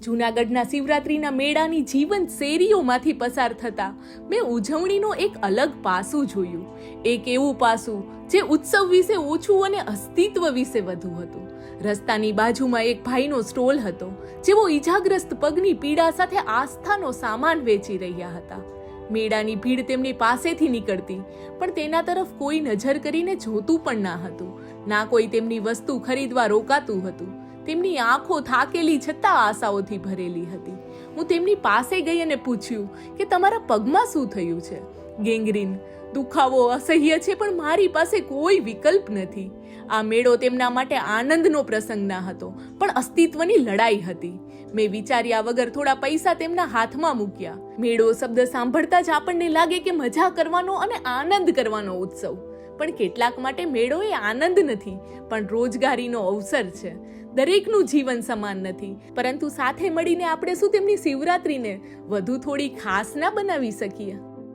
જૂનાગઢના શિવરાત્રીના મેળાની જીવંત શેરીઓમાંથી પસાર થતા મેં ઉજવણીનો એક અલગ પાસું જોયું. એક એવું પાસું જે ઉત્સવ વિશે ઓછું અને અસ્તિત્વ વિશે વધુ હતું. રસ્તાની બાજુમાં એક ભાઈનો સ્ટોલ હતો, જેઓ ઈજાગ્રસ્ત પગની પીડા સાથે આસ્થાનો સામાન વેચી રહ્યા હતા. મેળાની ભીડ તેમની પાસેથી નીકળતી, પણ તેના તરફ કોઈ નજર કરીને જોતું પણ ના હતું. ના કોઈ તેમની વસ્તુ ખરીદવા રોકાતું હતું. તેમની આંખો થાકેલી છતાં આશાઓથી ભરેલી હતી. હું તેમની પાસે ગઈ અને પૂછ્યું કે તમારા પગમાં શું થયું છે? ગેંગ્રીન, દુખાવો અસહ્ય છે, પણ મારી પાસે કોઈ વિકલ્પ નથી. આ મેળો તેમના માટે આનંદનો પ્રસંગ ના હતો, પણ અસ્તિત્વની લડાઈ હતી. મેં વિચાર્યા વગર થોડા પૈસા તેમના હાથમાં મૂક્યા. મેળો શબ્દ સાંભળતા જ આપણને લાગે કે મજા કરવાનો અને આનંદ કરવાનો ઉત્સવ. પણ કેટલાક માટે મેળો એ આનંદ નથી, પણ રોજગારીનો અવસર છે. દરેકનું જીવન સમાન નથી, પરંતુ સાથે મળીને આપણે શું તેમની શિવરાત્રીને વધુ થોડી ખાસ ના બનાવી શકીએ?